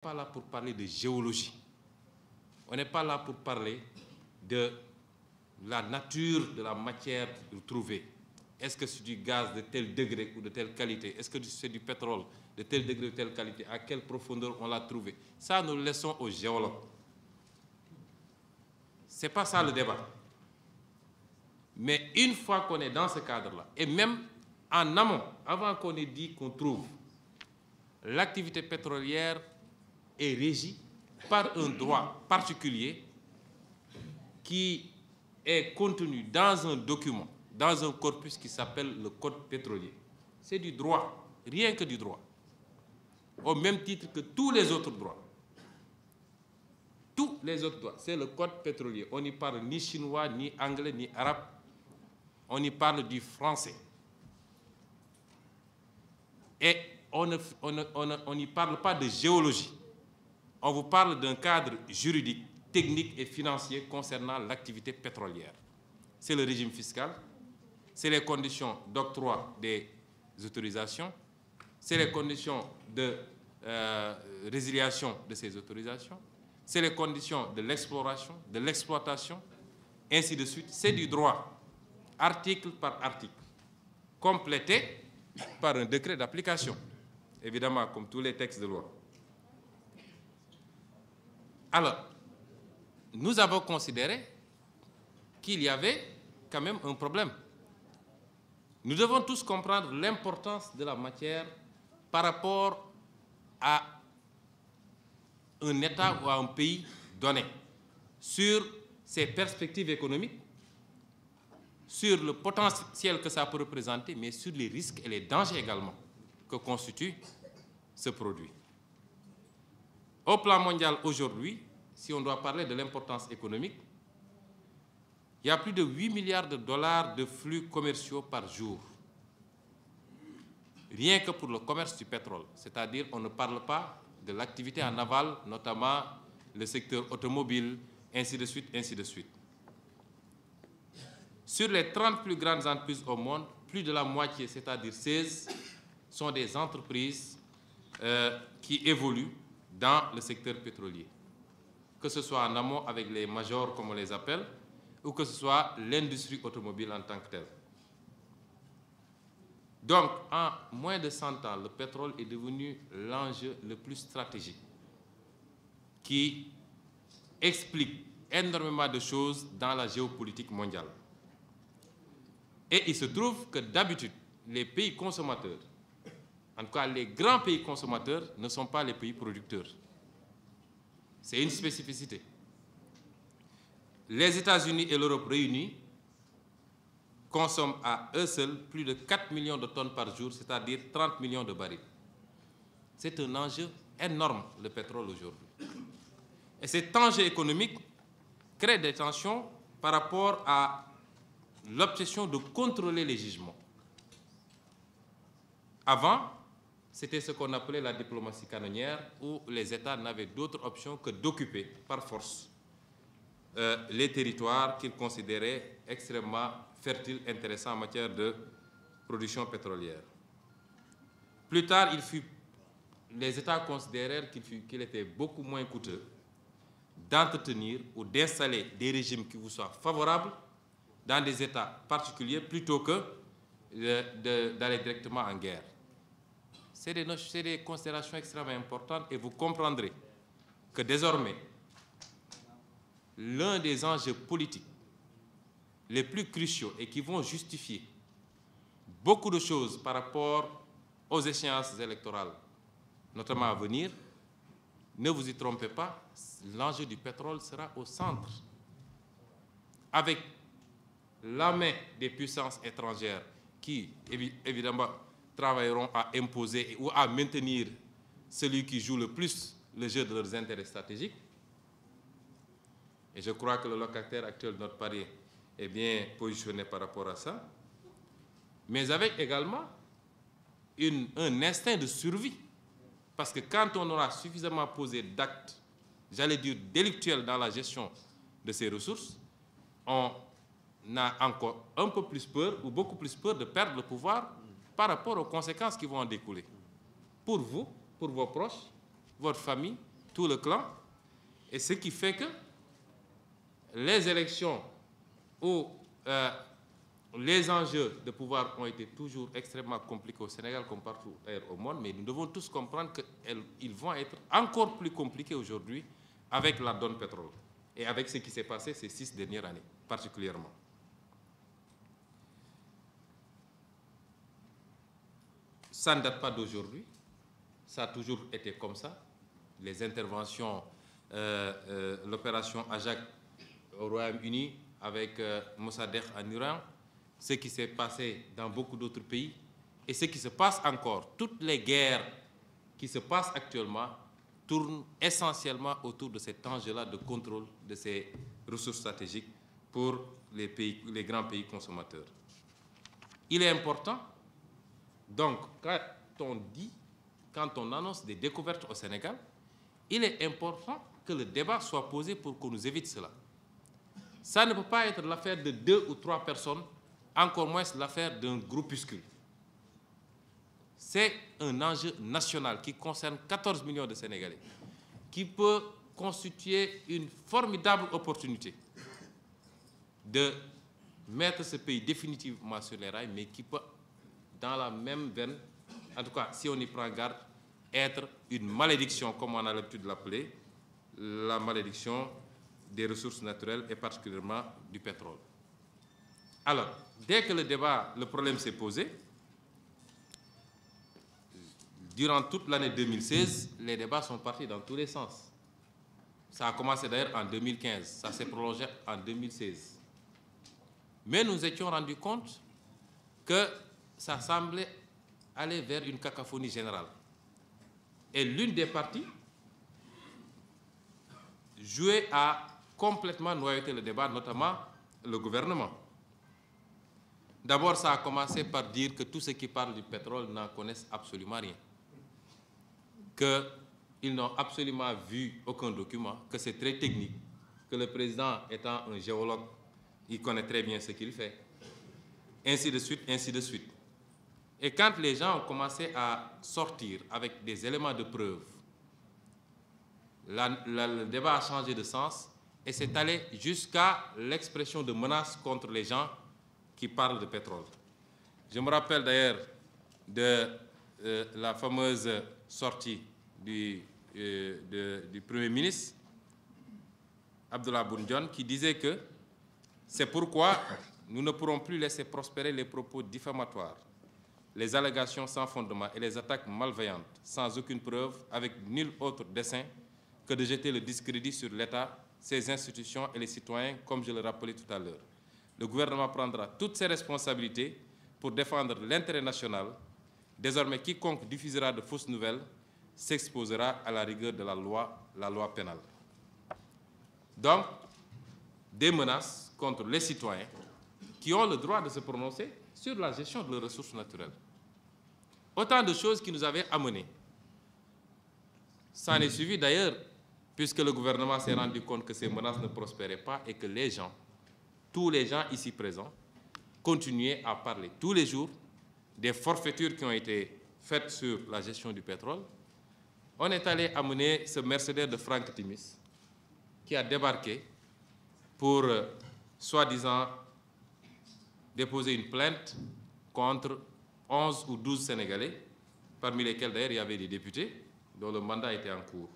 Pas là pour parler de géologie. On n'est pas là pour parler de la nature de la matière retrouvée. Est-ce que c'est du gaz de tel degré ou de telle qualité? Est-ce que c'est du pétrole de tel degré ou de telle qualité? À quelle profondeur on l'a trouvé? Ça, nous le laissons aux géologues. Ce n'est pas ça le débat. Mais une fois qu'on est dans ce cadre-là, et même en amont, avant qu'on ait dit qu'on trouve, l'activité pétrolière est régie par un droit particulier qui est contenu dans un document, dans un corpus qui s'appelle le Code pétrolier. C'est du droit, rien que du droit, au même titre que tous les autres droits. Tous les autres droits, c'est le Code pétrolier. On n'y parle ni chinois, ni anglais, ni arabe. On y parle du français. Et on n'y parle pas de géologie. On vous parle d'un cadre juridique, technique et financier concernant l'activité pétrolière. C'est le régime fiscal, c'est les conditions d'octroi des autorisations, c'est les conditions de résiliation de ces autorisations, c'est les conditions de l'exploration, de l'exploitation, ainsi de suite. C'est du droit, article par article, complété par un décret d'application, évidemment, comme tous les textes de loi. Alors, nous avons considéré qu'il y avait quand même un problème. Nous devons tous comprendre l'importance de la matière par rapport à un État ou à un pays donné, sur ses perspectives économiques, sur le potentiel que ça peut représenter, mais sur les risques et les dangers également que constitue ce produit. Au plan mondial aujourd'hui, si on doit parler de l'importance économique, il y a plus de 8 milliards de dollars de flux commerciaux par jour. Rien que pour le commerce du pétrole. C'est-à-dire qu'on ne parle pas de l'activité en aval, notamment le secteur automobile, ainsi de suite, ainsi de suite. Sur les 30 plus grandes entreprises au monde, plus de la moitié, c'est-à-dire 16, sont des entreprises qui évoluent dans le secteur pétrolier. Que ce soit en amont avec les majors, comme on les appelle, ou que ce soit l'industrie automobile en tant que telle. Donc, en moins de 100 ans, le pétrole est devenu l'enjeu le plus stratégique qui explique énormément de choses dans la géopolitique mondiale. Et il se trouve que d'habitude, les pays consommateurs, en tout cas les grands pays consommateurs, ne sont pas les pays producteurs. C'est une spécificité. Les États-Unis et l'Europe réunis consomment à eux seuls plus de 4 millions de tonnes par jour, c'est-à-dire 30 millions de barils. C'est un enjeu énorme, le pétrole aujourd'hui. Et cet enjeu économique crée des tensions par rapport à l'obsession de contrôler les gisements. Avant, c'était ce qu'on appelait la diplomatie canonnière, où les États n'avaient d'autre option que d'occuper par force les territoires qu'ils considéraient extrêmement fertiles, intéressants en matière de production pétrolière. Plus tard, les États considérèrent qu'il était beaucoup moins coûteux d'entretenir ou d'installer des régimes qui vous soient favorables dans des États particuliers plutôt que d'aller directement en guerre. C'est des considérations extrêmement importantes et vous comprendrez que désormais, l'un des enjeux politiques les plus cruciaux et qui vont justifier beaucoup de choses par rapport aux échéances électorales, notamment à venir, ne vous y trompez pas, l'enjeu du pétrole sera au centre. Avec la main des puissances étrangères qui, évidemment, travailleront à imposer ou à maintenir celui qui joue le plus le jeu de leurs intérêts stratégiques. Et je crois que le locataire actuel de notre pari est bien positionné par rapport à ça. Mais avec également un instinct de survie. Parce que quand on aura suffisamment posé d'actes, j'allais dire délictuels dans la gestion de ces ressources, on a encore un peu plus peur ou beaucoup plus peur de perdre le pouvoir par rapport aux conséquences qui vont en découler. Pour vous, pour vos proches, votre famille tout le clan, et ce qui fait que les élections où les enjeux de pouvoir ont été toujours extrêmement compliqués au Sénégal comme partout ailleurs au monde, mais nous devons tous comprendre qu'ils vont être encore plus compliqués aujourd'hui avec la donne pétrole et avec ce qui s'est passé ces 6 dernières années particulièrement. Ça ne date pas d'aujourd'hui, ça a toujours été comme ça. Les interventions, l'opération Ajak au Royaume-Uni avec Mossadegh en Iran, ce qui s'est passé dans beaucoup d'autres pays et ce qui se passe encore. Toutes les guerres qui se passent actuellement tournent essentiellement autour de cet enjeu-là de contrôle de ces ressources stratégiques pour les grands pays consommateurs. Il est important, donc, quand on annonce des découvertes au Sénégal, il est important que le débat soit posé pour qu'on nous évite cela. Ça ne peut pas être l'affaire de 2 ou 3 personnes, encore moins l'affaire d'un groupuscule. C'est un enjeu national qui concerne 14 millions de Sénégalais, qui peut constituer une formidable opportunité de mettre ce pays définitivement sur les rails, mais qui peut, dans la même veine, en tout cas, si on y prend garde, être une malédiction, comme on a l'habitude de l'appeler, la malédiction des ressources naturelles et particulièrement du pétrole. Alors, dès que le problème s'est posé, durant toute l'année 2016, les débats sont partis dans tous les sens. Ça a commencé d'ailleurs en 2015, ça s'est prolongé en 2016. Mais nous étions rendus compte que ça semblait aller vers une cacophonie générale. Et l'une des parties jouait à complètement noyauter le débat, notamment le gouvernement. D'abord, ça a commencé par dire que tous ceux qui parlent du pétrole n'en connaissent absolument rien, qu'ils n'ont absolument vu aucun document, que c'est très technique, que le président étant un géologue, il connaît très bien ce qu'il fait, ainsi de suite, ainsi de suite. Et quand les gens ont commencé à sortir avec des éléments de preuve, le débat a changé de sens et s'est allé jusqu'à l'expression de menaces contre les gens qui parlent de pétrole. Je me rappelle d'ailleurs de la fameuse sortie du Premier ministre, Abdullah Boun Dionne, qui disait que c'est pourquoi nous ne pourrons plus laisser prospérer les propos diffamatoires, les allégations sans fondement et les attaques malveillantes, sans aucune preuve, avec nul autre dessein que de jeter le discrédit sur l'État, ses institutions et les citoyens, comme je le rappelais tout à l'heure. Le gouvernement prendra toutes ses responsabilités pour défendre l'intérêt national. Désormais, quiconque diffusera de fausses nouvelles s'exposera à la rigueur de la loi pénale. Donc, des menaces contre les citoyens qui ont le droit de se prononcer sur la gestion de leurs ressources naturelles. Autant de choses qui nous avaient amenés. Ça en est suivi d'ailleurs, puisque le gouvernement s'est rendu compte que ces menaces ne prospéraient pas et que les gens, tous les gens ici présents, continuaient à parler tous les jours des forfaitures qui ont été faites sur la gestion du pétrole. On est allé amener ce Mercedes de Franck Timis, qui a débarqué pour, soi-disant, déposer une plainte contre 11 ou 12 Sénégalais, parmi lesquels d'ailleurs il y avait des députés dont le mandat était en cours.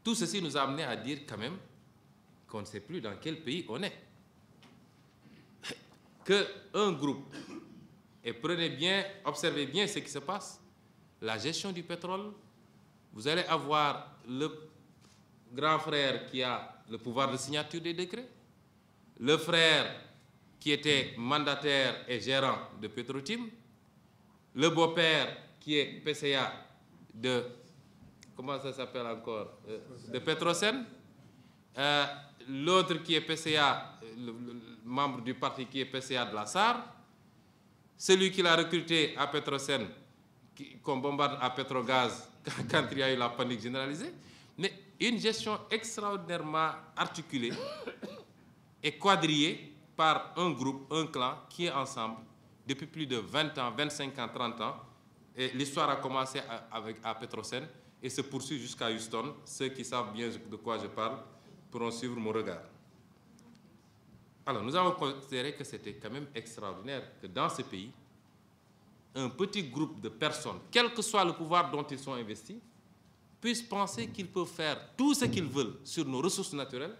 Tout ceci nous a amené à dire quand même qu'on ne sait plus dans quel pays on est. Qu'un groupe, et prenez bien, observez bien ce qui se passe, la gestion du pétrole, vous allez avoir le grand frère qui a le pouvoir de signature des décrets, le frère qui était mandataire et gérant de Petrotim, le beau-père qui est PCA de, comment ça s'appelle encore, de Petrosen, l'autre qui est PCA, le membre du parti qui est PCA de la SAR, celui qui l'a recruté à Petrosen, qu'on bombarde à Petrogaz quand il y a eu la panique généralisée, mais une gestion extraordinairement articulée et quadrillée par un groupe, un clan qui est ensemble depuis plus de 20 ans, 25 ans, 30 ans. Et l'histoire a commencé à Petrosen et se poursuit jusqu'à Houston. Ceux qui savent bien de quoi je parle pourront suivre mon regard. Alors, nous avons considéré que c'était quand même extraordinaire que dans ce pays, un petit groupe de personnes, quel que soit le pouvoir dont ils sont investis, puissent penser qu'ils peuvent faire tout ce qu'ils veulent sur nos ressources naturelles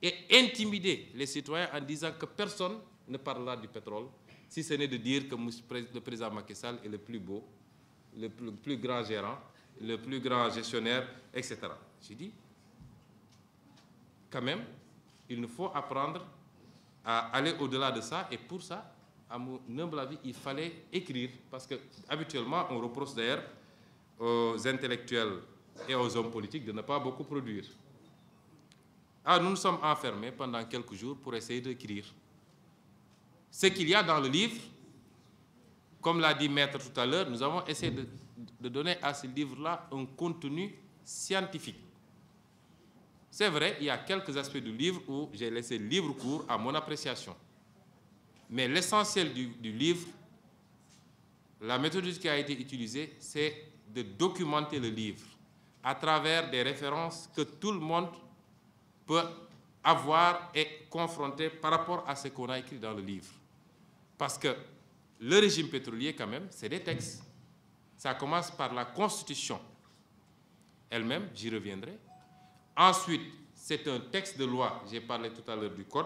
et intimider les citoyens en disant que personne ne parlera du pétrole, si ce n'est de dire que le président Macky Sall est le plus beau, le plus grand gérant, le plus grand gestionnaire, etc. J'ai dit, quand même, il nous faut apprendre à aller au-delà de ça, et pour ça, à mon humble avis, il fallait écrire, parce que habituellement, on reproche d'ailleurs aux intellectuels et aux hommes politiques de ne pas beaucoup produire. Alors, nous nous sommes enfermés pendant quelques jours pour essayer d'écrire. Ce qu'il y a dans le livre, comme l'a dit Maître tout à l'heure, nous avons essayé de donner à ce livre-là un contenu scientifique. C'est vrai, il y a quelques aspects du livre où j'ai laissé libre cours à mon appréciation. Mais l'essentiel du livre, la méthodologie qui a été utilisée, c'est de documenter le livre à travers des références que tout le monde peut avoir et confronter par rapport à ce qu'on a écrit dans le livre. Parce que le régime pétrolier, quand même, c'est des textes. Ça commence par la Constitution elle-même, j'y reviendrai. Ensuite, c'est un texte de loi, j'ai parlé tout à l'heure du Code.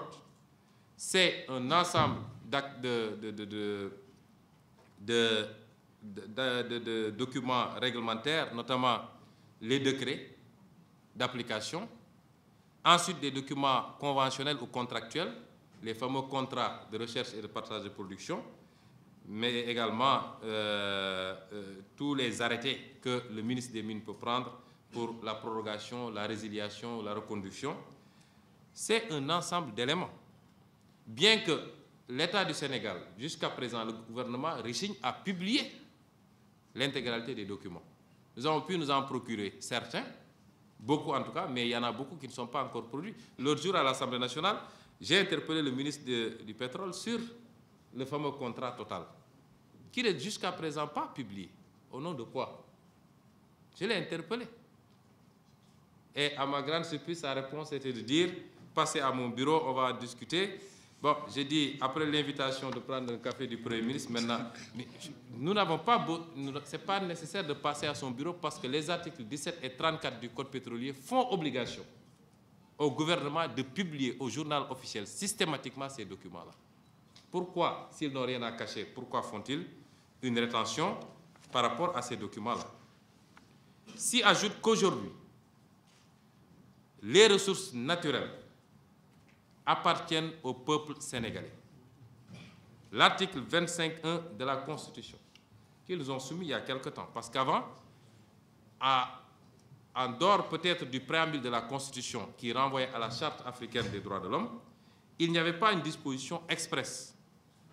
C'est un ensemble de documents réglementaires, notamment les décrets d'application. Ensuite, des documents conventionnels ou contractuels, les fameux contrats de recherche et de partage de production, mais également tous les arrêtés que le ministre des Mines peut prendre pour la prorogation, la résiliation, la reconduction. C'est un ensemble d'éléments. Bien que l'État du Sénégal, jusqu'à présent, le gouvernement rechigne à publier l'intégralité des documents. Nous avons pu nous en procurer certains, beaucoup en tout cas, mais il y en a beaucoup qui ne sont pas encore produits. L'autre jour à l'Assemblée nationale, j'ai interpellé le ministre du Pétrole sur le fameux contrat Total, qui n'est jusqu'à présent pas publié. Au nom de quoi? Je l'ai interpellé. Et à ma grande surprise, sa réponse était de dire, passez à mon bureau, on va discuter. Bon, j'ai dit, après l'invitation de prendre un café du Premier ministre, maintenant, nous n'avons pas, ce n'est pas nécessaire de passer à son bureau parce que les articles 17 et 34 du Code pétrolier font obligation au gouvernement de publier au journal officiel systématiquement ces documents-là. Pourquoi, s'ils n'ont rien à cacher, pourquoi font-ils une rétention par rapport à ces documents-là? S'y ajoute qu'aujourd'hui, les ressources naturelles appartiennent au peuple sénégalais. L'article 25.1 de la Constitution, qu'ils nous ont soumis il y a quelque temps. Parce qu'avant, en dehors peut-être du préambule de la Constitution qui renvoyait à la Charte africaine des droits de l'homme, il n'y avait pas une disposition expresse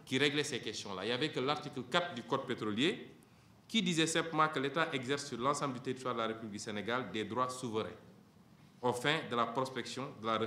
qui réglait ces questions-là. Il n'y avait que l'article 4 du Code pétrolier qui disait simplement que l'État exerce sur l'ensemble du territoire de la République du Sénégal des droits souverains aux fins de la prospection, de la recherche